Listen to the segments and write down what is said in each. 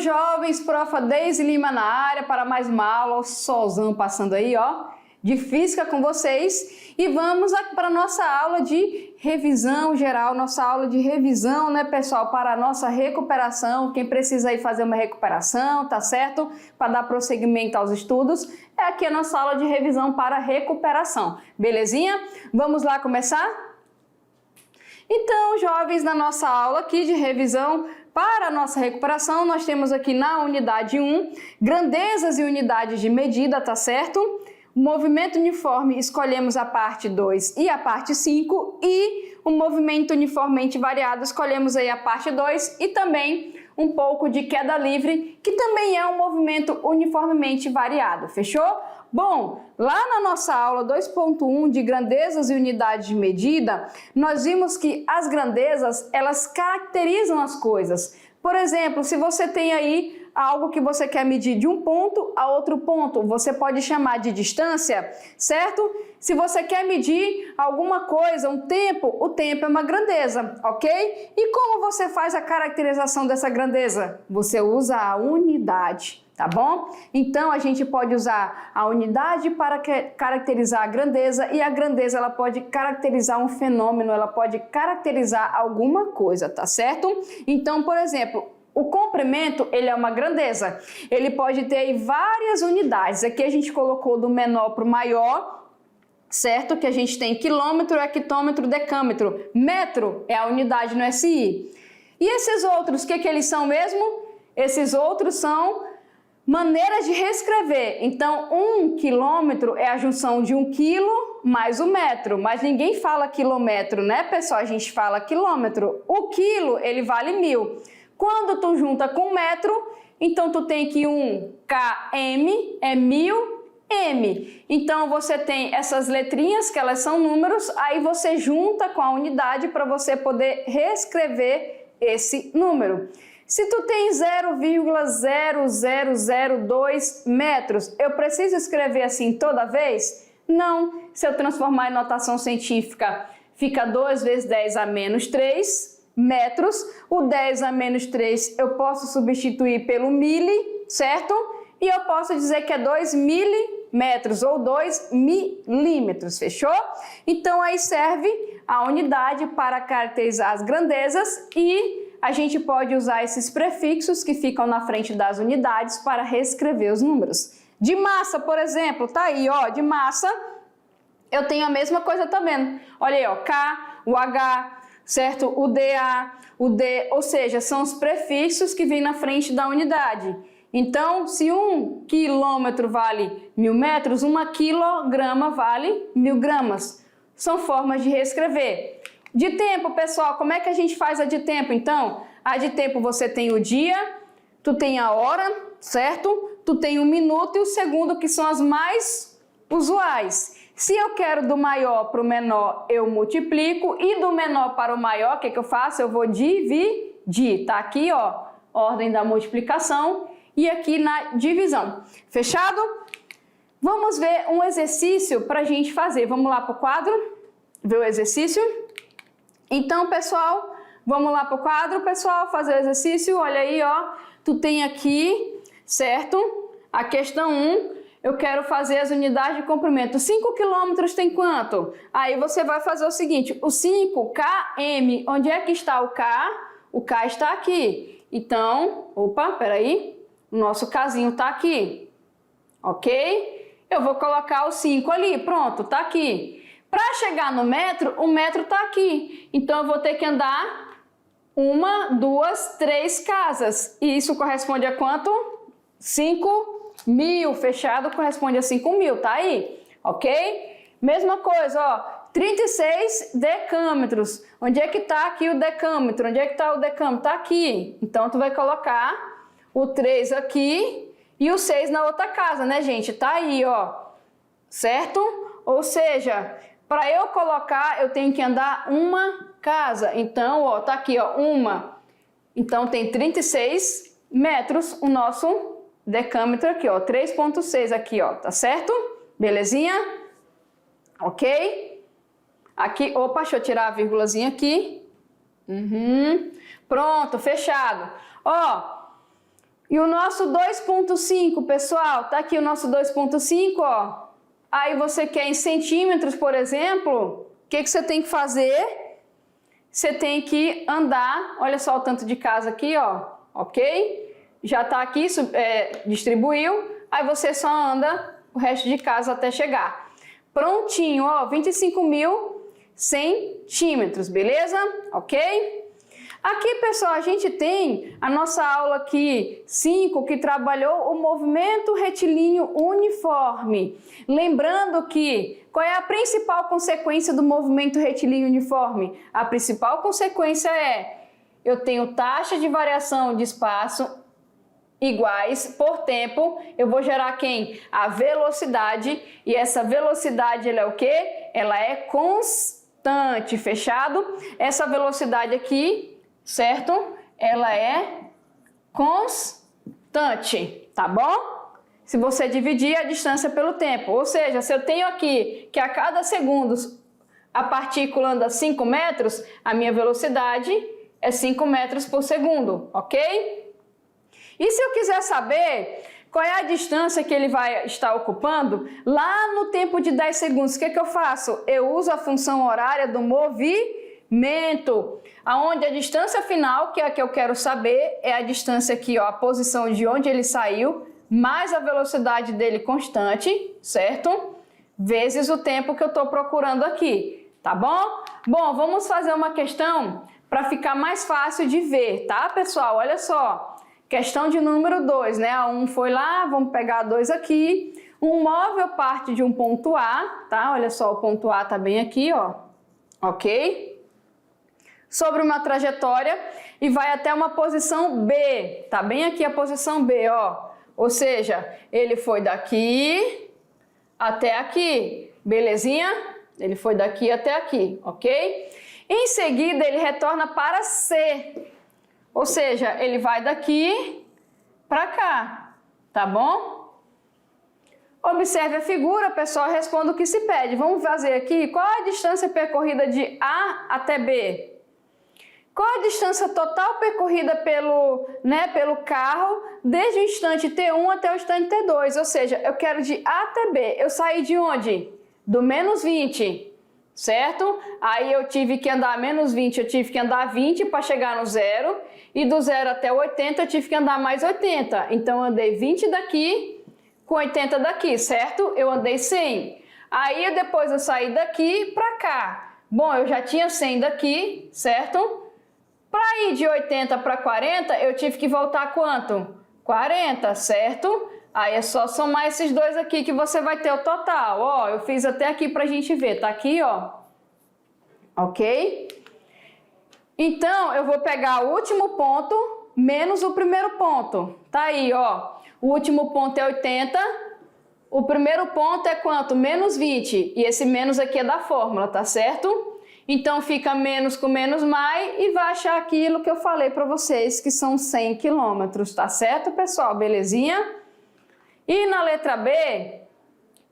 jovens, profa Deise Lima na área para mais uma aula, o solzão passando aí, ó, de física com vocês. E vamos para a nossa aula de revisão geral, nossa aula de revisão, né, pessoal, para a nossa recuperação. Quem precisa aí fazer uma recuperação, tá certo? Para dar prosseguimento aos estudos, é aqui a nossa aula de revisão para recuperação, belezinha? Vamos lá começar? Então, jovens, na nossa aula aqui de revisão para a nossa recuperação, nós temos aqui na unidade 1, grandezas e unidades de medida, tá certo? Movimento uniforme, escolhemos a parte 2 e a parte 5, e o movimento uniformemente variado, escolhemos aí a parte 2 e também um pouco de queda livre, que também é um movimento uniformemente variado, fechou? Bom, lá na nossa aula 2.1 de grandezas e unidades de medida, nós vimos que as grandezas, elas caracterizam as coisas. Por exemplo, se você tem aí algo que você quer medir de um ponto a outro ponto, você pode chamar de distância, certo? Se você quer medir alguma coisa, um tempo, o tempo é uma grandeza, ok? E como você faz a caracterização dessa grandeza? Você usa a unidade, tá bom? Então a gente pode usar a unidade para caracterizar a grandeza, e a grandeza ela pode caracterizar um fenômeno, ela pode caracterizar alguma coisa, tá certo? Então, por exemplo, o comprimento, ele é uma grandeza. Ele pode ter aí várias unidades. Aqui a gente colocou do menor para o maior, certo? Que a gente tem quilômetro, hectômetro, decâmetro. Metro é a unidade no SI. E esses outros, o que eles são mesmo? Esses outros são maneiras de reescrever. Então, 1 quilômetro é a junção de 1 quilo mais o metro. Mas ninguém fala quilômetro, né, pessoal? A gente fala quilômetro. O quilo, ele vale 1000. Quando tu junta com metro, então tu tem que 1 km é 1000 m. Então você tem essas letrinhas que elas são números, aí você junta com a unidade para você poder reescrever esse número. Se tu tem 0,0002 metros, eu preciso escrever assim toda vez? Não. Se eu transformar em notação científica, fica 2 vezes 10 a menos 3 metros. O 10 a menos 3 eu posso substituir pelo mili, certo? E eu posso dizer que é 2 milímetros ou 2 milímetros, fechou? Então aí serve a unidade para caracterizar as grandezas, e a gente pode usar esses prefixos que ficam na frente das unidades para reescrever os números. De massa, por exemplo, tá aí, ó, de massa, eu tenho a mesma coisa também. Olha aí, ó, K, o H, certo? O DA, o D, ou seja, são os prefixos que vêm na frente da unidade. Então, se 1 quilômetro vale 1000 metros, 1 quilograma vale 1000 gramas. São formas de reescrever. De tempo, pessoal, como é que a gente faz a de tempo, então? A de tempo você tem o dia, tu tem a hora, certo? Tu tem o minuto e o segundo, que são as mais usuais. Se eu quero do maior para o menor, eu multiplico, e do menor para o maior, o que eu faço? Eu vou dividir, tá aqui, ó, ordem da multiplicação, e aqui na divisão. Fechado? Vamos ver um exercício para a gente fazer. Vamos lá para o quadro, ver o exercício. Então, pessoal, vamos lá para o quadro, pessoal, fazer o exercício. Olha aí, ó, tu tem aqui, certo? A questão 1. Eu quero fazer as unidades de comprimento. 5 quilômetros tem quanto? Aí você vai fazer o seguinte, o 5 km, onde é que está o K? O K está aqui. Então, opa, peraí, o nosso Kzinho está aqui, ok? Eu vou colocar o 5 ali, pronto, está aqui. Para chegar no metro, o metro está aqui. Então, eu vou ter que andar 1, 2, 3 casas. E isso corresponde a quanto? 5.000, fechado, corresponde a 5.000, tá aí, ok? Mesma coisa, ó, 36 decâmetros. Onde é que tá aqui o decâmetro? Onde é que tá o decâmetro? Tá aqui. Então, tu vai colocar o 3 aqui e o 6 na outra casa, né, gente? Tá aí, ó, certo? Ou seja, para eu colocar, eu tenho que andar uma casa. Então, ó, tá aqui, ó, uma. Então, tem 36 metros o nosso decâmetro aqui, ó, 3,6 aqui, ó, tá certo? Belezinha? Ok? Aqui, opa, deixa eu tirar a vírgulazinha aqui. Pronto, fechado. Ó, E o nosso 2,5, pessoal, tá aqui o nosso 2,5, ó. Aí você quer em centímetros, por exemplo, o que você tem que fazer? Você tem que andar, olha só o tanto de casa aqui, ó, ok? Já tá aqui, distribuiu, aí você só anda o resto de casa até chegar. Prontinho, ó, 25.000 centímetros, beleza? Ok? Aqui, pessoal, a gente tem a nossa aula aqui 5, que trabalhou o movimento retilíneo uniforme. Lembrando que, qual é a principal consequência do movimento retilíneo uniforme? A principal consequência é, eu tenho taxa de variação de espaço iguais por tempo, eu vou gerar quem? A velocidade, e essa velocidade, ela é o quê? Ela é constante, fechado? Essa velocidade aqui, certo? Ela é constante, tá bom? Se você dividir a distância pelo tempo, ou seja, se eu tenho aqui que a cada segundo a partícula anda 5 metros, a minha velocidade é 5 metros por segundo, ok? E se eu quiser saber qual é a distância que ele vai estar ocupando, lá no tempo de 10 segundos, o que eu faço? Eu uso a função horária do movimento, aonde a distância final, que é a que eu quero saber, é a distância aqui, ó, a posição de onde ele saiu, mais a velocidade dele constante, certo? Vezes o tempo que eu estou procurando aqui, tá bom? Bom, vamos fazer uma questão para ficar mais fácil de ver, tá, pessoal? Olha só, questão de número 2, né? A 1 foi lá, vamos pegar a 2 aqui. Um móvel parte de um ponto A, tá? Olha só, o ponto A tá bem aqui, ó, ok? Sobre uma trajetória e vai até uma posição B, tá bem aqui a posição B, ó. Ou seja, ele foi daqui até aqui, belezinha? Ele foi daqui até aqui, ok? Em seguida, ele retorna para C, ou seja, ele vai daqui para cá, tá bom? Observe a figura, pessoal, responda o que se pede. Vamos fazer aqui, qual a distância percorrida de A até B? Qual a distância total percorrida pelo carro desde o instante T1 até o instante T2? Ou seja, eu quero de A até B. Eu saí de onde? Do menos 20, certo? Aí eu tive que andar menos 20, eu tive que andar 20 para chegar no zero. E do 0 até 80 eu tive que andar mais 80. Então eu andei 20 daqui com 80 daqui, certo? Eu andei 100. Aí depois eu saí daqui para cá. Bom, eu já tinha 100 daqui, certo? Para ir de 80 para 40, eu tive que voltar quanto? 40, certo? Aí é só somar esses dois aqui que você vai ter o total. Ó, eu fiz até aqui para a gente ver, tá aqui, ó. Ok? Então, eu vou pegar o último ponto menos o primeiro ponto. Tá aí, ó. O último ponto é 80. O primeiro ponto é quanto? Menos 20. E esse menos aqui é da fórmula, tá certo? Então, fica menos com menos mais e vai achar aquilo que eu falei para vocês, que são 100 quilômetros, tá certo, pessoal? Belezinha? E na letra B,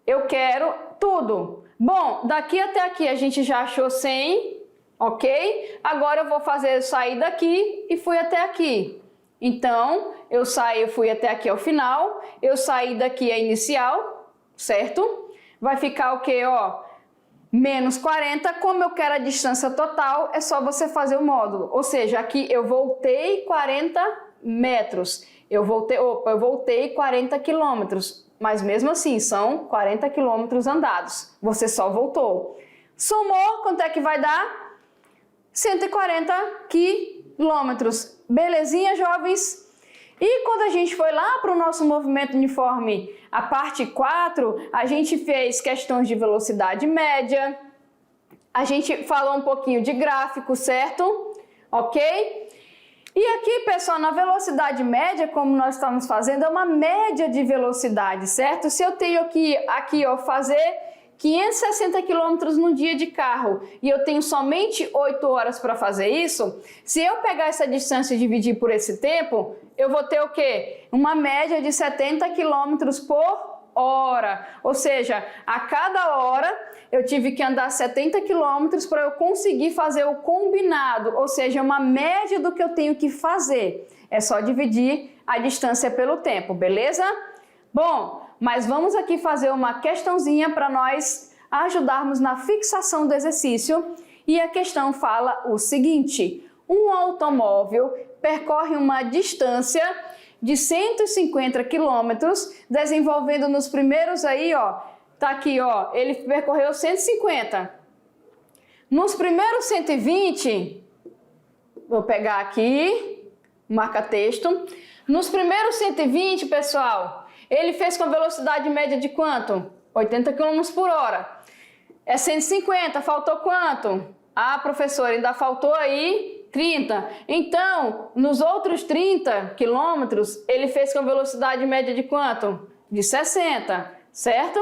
eu quero tudo. Bom, daqui até aqui a gente já achou 100, ok? Agora eu vou sair daqui e fui até aqui. Então, eu fui até aqui ao final, eu saí daqui a inicial, certo? Vai ficar o quê, ó? Menos 40, como eu quero a distância total, é só você fazer o módulo. Ou seja, aqui eu voltei 40 metros. Eu voltei 40 quilômetros. Mas mesmo assim, são 40 quilômetros andados. Você só voltou. Somou, quanto é que vai dar? 140 quilômetros. Belezinha, jovens? E quando a gente foi lá para o nosso movimento uniforme, a parte 4, a gente fez questões de velocidade média, a gente falou um pouquinho de gráfico, certo? Ok? E aqui, pessoal, na velocidade média, como nós estamos fazendo, é uma média de velocidade, certo? Se eu tenho aqui ó, fazer 560 quilômetros no dia de carro e eu tenho somente 8 horas para fazer isso, se eu pegar essa distância e dividir por esse tempo, eu vou ter o quê? Uma média de 70 quilômetros por hora. Ou seja, a cada hora eu tive que andar 70 quilômetros para eu conseguir fazer o combinado, ou seja, uma média do que eu tenho que fazer. É só dividir a distância pelo tempo, beleza? Bom, mas vamos aqui fazer uma questãozinha para nós ajudarmos na fixação do exercício. E a questão fala o seguinte: um automóvel percorre uma distância de 150 quilômetros, desenvolvendo nos primeiros aí, ó, tá aqui, ó, ele percorreu 150. Nos primeiros 120, vou pegar aqui, marca texto. Nos primeiros 120, pessoal, ele fez com a velocidade média de quanto? 80 km por hora. É 150, faltou quanto? Ah, professor, ainda faltou aí 30. Então, nos outros 30 quilômetros, ele fez com a velocidade média de quanto? De 60, certo?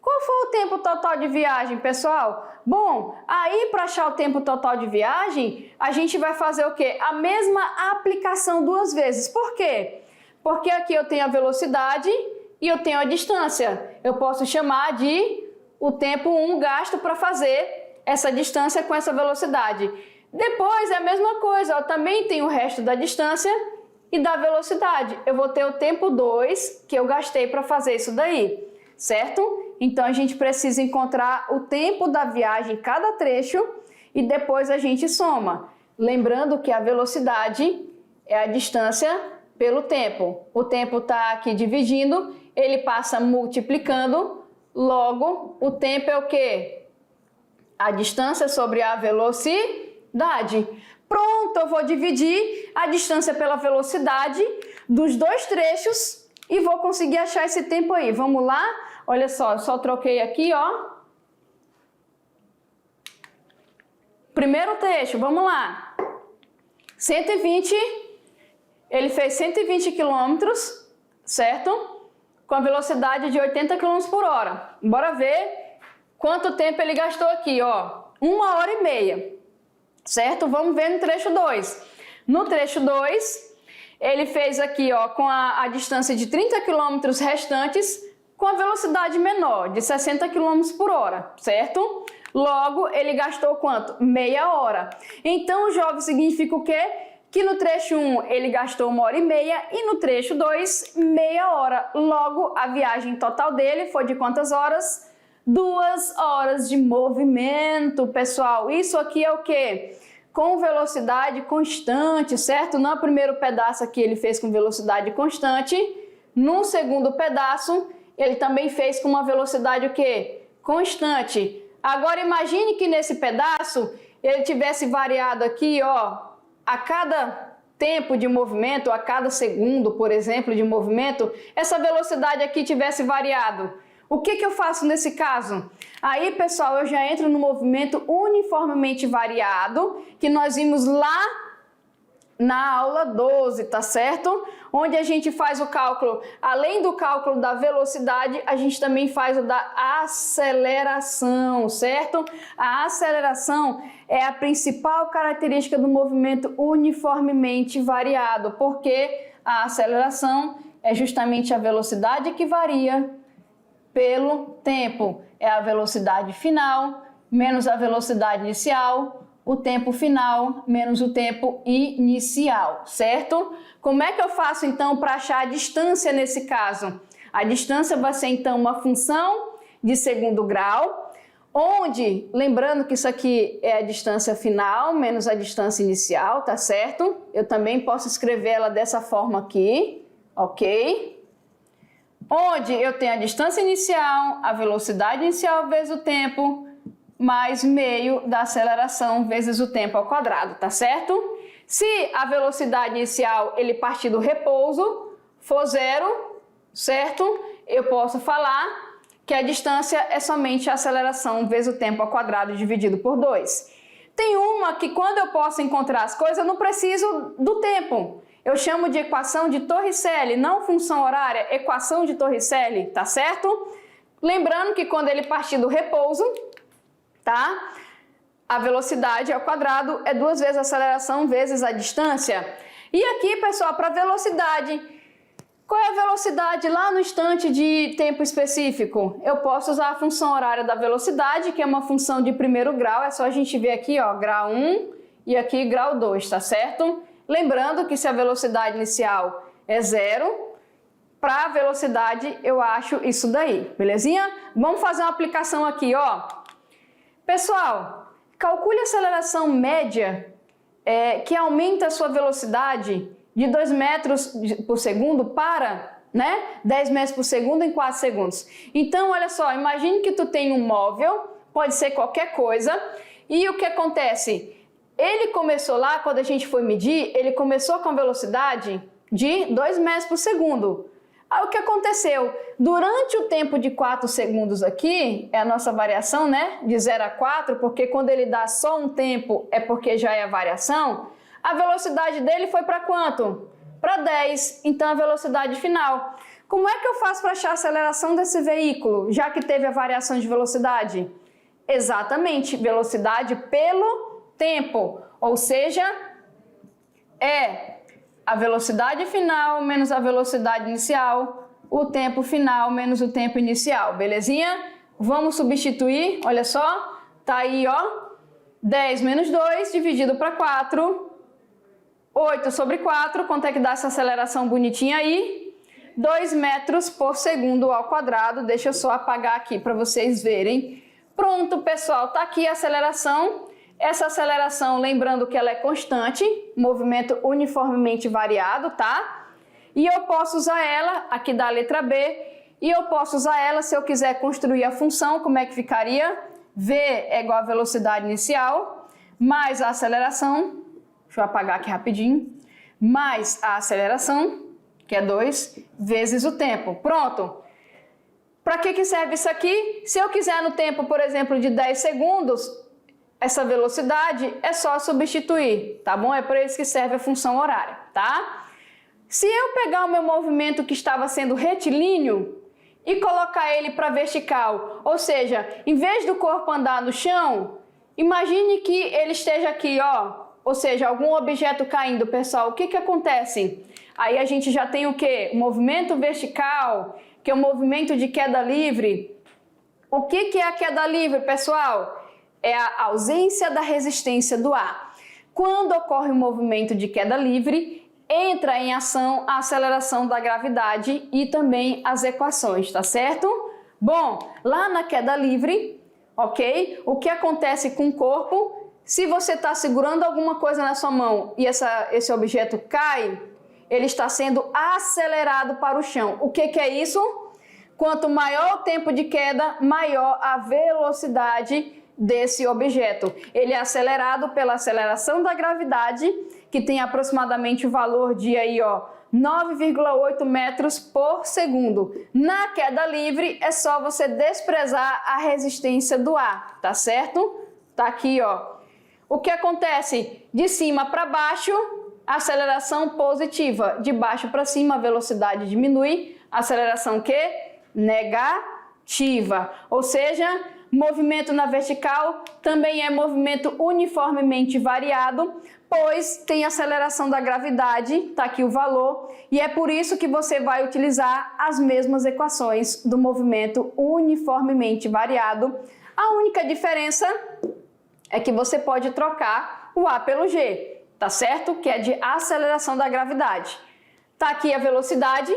Qual foi o tempo total de viagem, pessoal? Bom, aí para achar o tempo total de viagem, a gente vai fazer o quê? A mesma aplicação duas vezes. Por quê? Porque aqui eu tenho a velocidade e eu tenho a distância. Eu posso chamar de o tempo 1 gasto para fazer essa distância com essa velocidade. Depois é a mesma coisa, eu também tenho o resto da distância e da velocidade. Eu vou ter o tempo 2 que eu gastei para fazer isso daí, certo? Então a gente precisa encontrar o tempo da viagem em cada trecho e depois a gente soma. Lembrando que a velocidade é a distância pelo tempo. O tempo está aqui dividindo, ele passa multiplicando, logo o tempo é o quê? A distância sobre a velocidade. Pronto, eu vou dividir a distância pela velocidade dos dois trechos e vou conseguir achar esse tempo aí. Vamos lá? Olha só, eu só troquei aqui, ó. Primeiro trecho, vamos lá. 120, ele fez 120 quilômetros, certo? Com a velocidade de 80 km por hora. Bora ver quanto tempo ele gastou aqui, ó. 1h30, certo? Vamos ver no trecho 2. No trecho 2, ele fez aqui, ó, com a distância de 30 km restantes, com a velocidade menor, de 60 km por hora, certo? Logo, ele gastou quanto? Meia hora. Então, jovem, significa o quê? Que no trecho 1 ele gastou 1h30 e no trecho 2, meia hora. Logo, a viagem total dele foi de quantas horas? 2 horas de movimento, pessoal. Isso aqui é o quê? Com velocidade constante, certo? No primeiro pedaço aqui ele fez com velocidade constante. No segundo pedaço, ele também fez com uma velocidade o quê? Constante. Agora imagine que nesse pedaço ele tivesse variado aqui, ó, a cada tempo de movimento, a cada segundo, por exemplo, de movimento, essa velocidade aqui tivesse variado. O que eu faço nesse caso? Aí, pessoal, eu já entro no movimento uniformemente variado, que nós vimos lá na aula 12, tá certo? Onde a gente faz o cálculo, além do cálculo da velocidade, a gente também faz o da aceleração, certo? A aceleração é a principal característica do movimento uniformemente variado, porque a aceleração é justamente a velocidade que varia pelo tempo. É a velocidade final menos a velocidade inicial, o tempo final menos o tempo inicial, certo? Como é que eu faço então para achar a distância nesse caso? A distância vai ser então uma função de segundo grau, onde, lembrando que isso aqui é a distância final menos a distância inicial, tá certo? Eu também posso escrever ela dessa forma aqui, ok? Onde eu tenho a distância inicial, a velocidade inicial vezes o tempo, mais meio da aceleração vezes o tempo ao quadrado, tá certo? Se a velocidade inicial ele partir do repouso for 0, certo? Eu posso falar que a distância é somente a aceleração vezes o tempo ao quadrado dividido por 2. Tem uma que quando eu posso encontrar as coisas eu não preciso do tempo. Eu chamo de equação de Torricelli, não função horária, equação de Torricelli, tá certo? Lembrando que quando ele partir do repouso, tá? A velocidade ao quadrado é 2 vezes a aceleração vezes a distância. E aqui, pessoal, para velocidade, qual é a velocidade lá no instante de tempo específico? Eu posso usar a função horária da velocidade, que é uma função de primeiro grau, é só a gente ver aqui, ó, grau 1 e aqui grau 2, tá certo? Lembrando que se a velocidade inicial é 0, para a velocidade eu acho isso daí, belezinha? Vamos fazer uma aplicação aqui, ó. Pessoal, calcule a aceleração média que aumenta a sua velocidade de 2 metros por segundo para 10 metros por segundo em 4 segundos. Então, olha só, imagine que tu tem um móvel, pode ser qualquer coisa, e o que acontece? Ele começou lá, quando a gente foi medir, ele começou com a velocidade de 2 metros por segundo. Aí o que aconteceu? Durante o tempo de 4 segundos aqui, é a nossa variação, de 0 a 4, porque quando ele dá só um tempo é porque já é a variação, a velocidade dele foi para quanto? Para 10, então a velocidade final. Como é que eu faço para achar a aceleração desse veículo, já que teve a variação de velocidade? Exatamente, velocidade pelo tempo, ou seja, é a velocidade final menos a velocidade inicial, o tempo final menos o tempo inicial, belezinha? Vamos substituir, olha só, tá aí, ó, 10 menos 2 dividido para 4, 8 sobre 4, quanto é que dá essa aceleração bonitinha aí? 2 metros por segundo ao quadrado, deixa eu só apagar aqui para vocês verem. Pronto, pessoal, tá aqui a aceleração. Essa aceleração, lembrando que ela é constante, movimento uniformemente variado, tá? E eu posso usar ela, aqui da letra B, e eu posso usar ela se eu quiser construir a função, como é que ficaria? V é igual a velocidade inicial, mais a aceleração, deixa eu apagar aqui rapidinho, mais a aceleração, que é 2, vezes o tempo. Pronto! Para que serve isso aqui? Se eu quiser no tempo, por exemplo, de 10 segundos, essa velocidade é só substituir, tá bom? É para isso que serve a função horária, tá? Se eu pegar o meu movimento que estava sendo retilíneo e colocar ele para vertical, ou seja, em vez do corpo andar no chão, imagine que ele esteja aqui, ó, ou seja, algum objeto caindo, pessoal. O que acontece? Aí a gente já tem o quê? O movimento vertical, que é o movimento de queda livre. O que é a queda livre, pessoal? É a ausência da resistência do ar. Quando ocorre um movimento de queda livre, entra em ação a aceleração da gravidade e também as equações, tá certo? Bom, lá na queda livre, ok? O que acontece com o corpo? Se você está segurando alguma coisa na sua mão e esse objeto cai, ele está sendo acelerado para o chão. O que é isso? Quanto maior o tempo de queda, maior a velocidade desse objeto. Ele é acelerado pela aceleração da gravidade, que tem aproximadamente o valor de aí, ó, 9,8 metros por segundo. Na queda livre, é só você desprezar a resistência do ar, tá certo? Tá aqui, ó. O que acontece? De cima para baixo, aceleração positiva. De baixo para cima, a velocidade diminui. Aceleração o quê? Negativa. Ou seja, movimento na vertical também é movimento uniformemente variado, pois tem aceleração da gravidade, tá aqui o valor, e é por isso que você vai utilizar as mesmas equações do movimento uniformemente variado. A única diferença é que você pode trocar o A pelo G, tá certo? Que é de aceleração da gravidade. Tá aqui a velocidade,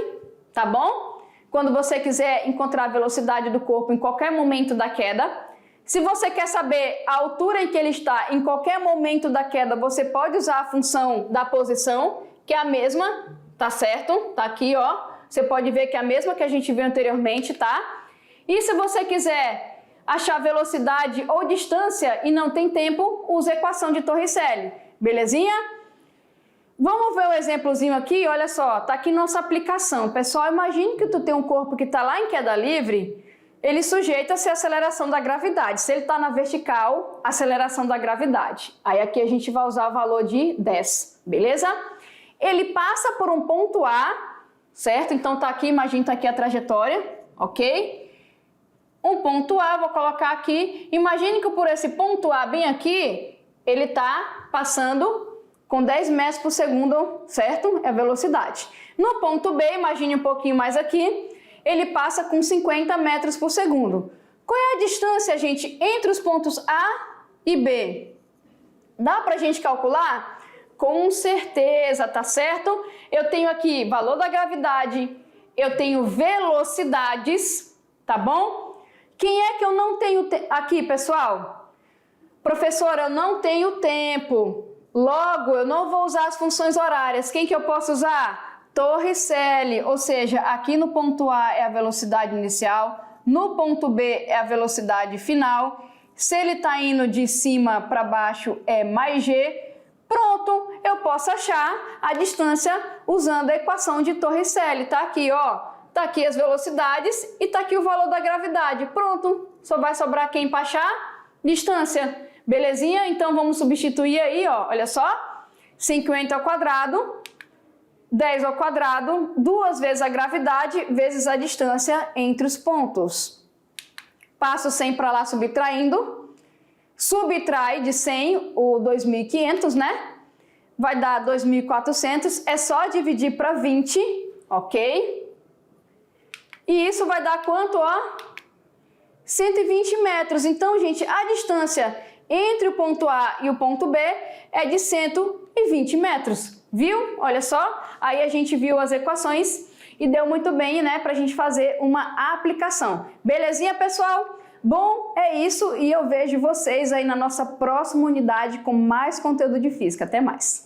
tá bom? Quando você quiser encontrar a velocidade do corpo em qualquer momento da queda. Se você quer saber a altura em que ele está em qualquer momento da queda, você pode usar a função da posição, que é a mesma, tá certo? Tá aqui, ó. Você pode ver que é a mesma que a gente viu anteriormente, tá? E se você quiser achar velocidade ou distância e não tem tempo, use a equação de Torricelli, belezinha? Vamos ver um exemplozinho aqui, olha só, tá aqui nossa aplicação. Pessoal, imagine que tu tem um corpo que está lá em queda livre, ele sujeita-se à aceleração da gravidade. Se ele está na vertical, aceleração da gravidade. Aí aqui a gente vai usar o valor de 10, beleza? Ele passa por um ponto A, certo? Então tá aqui, imagine tá aqui a trajetória, ok? Um ponto A, vou colocar aqui. Imagine que por esse ponto A bem aqui, ele tá passando com 10 metros por segundo, certo? É a velocidade. No ponto B, imagine um pouquinho mais aqui, ele passa com 50 metros por segundo. Qual é a distância, gente, entre os pontos A e B? Dá pra gente calcular? Com certeza, tá certo? Eu tenho aqui valor da gravidade, eu tenho velocidades, tá bom? Quem é que eu não tenho aqui, pessoal? Professora, eu não tenho tempo. Logo, eu não vou usar as funções horárias. Quem que eu posso usar? Torricelli, ou seja, aqui no ponto A é a velocidade inicial, no ponto B é a velocidade final. Se ele está indo de cima para baixo é mais g. Pronto, eu posso achar a distância usando a equação de Torricelli. Tá aqui, ó. Tá aqui as velocidades e tá aqui o valor da gravidade. Pronto, só vai sobrar quem para achar? Distância. Belezinha? Então vamos substituir aí, ó. Olha só. 50 ao quadrado, 10 ao quadrado, 2 vezes a gravidade vezes a distância entre os pontos. Passo 100 para lá subtraindo. Subtrai de 100 o 2.500, né? Vai dar 2.400. É só dividir para 20, ok? E isso vai dar quanto, ó? 120 metros. Então, gente, a distância entre o ponto A e o ponto B é de 120 metros. Viu? Olha só. Aí a gente viu as equações e deu muito bem, né? Pra gente fazer uma aplicação. Belezinha, pessoal? Bom, é isso e eu vejo vocês aí na nossa próxima unidade com mais conteúdo de física. Até mais!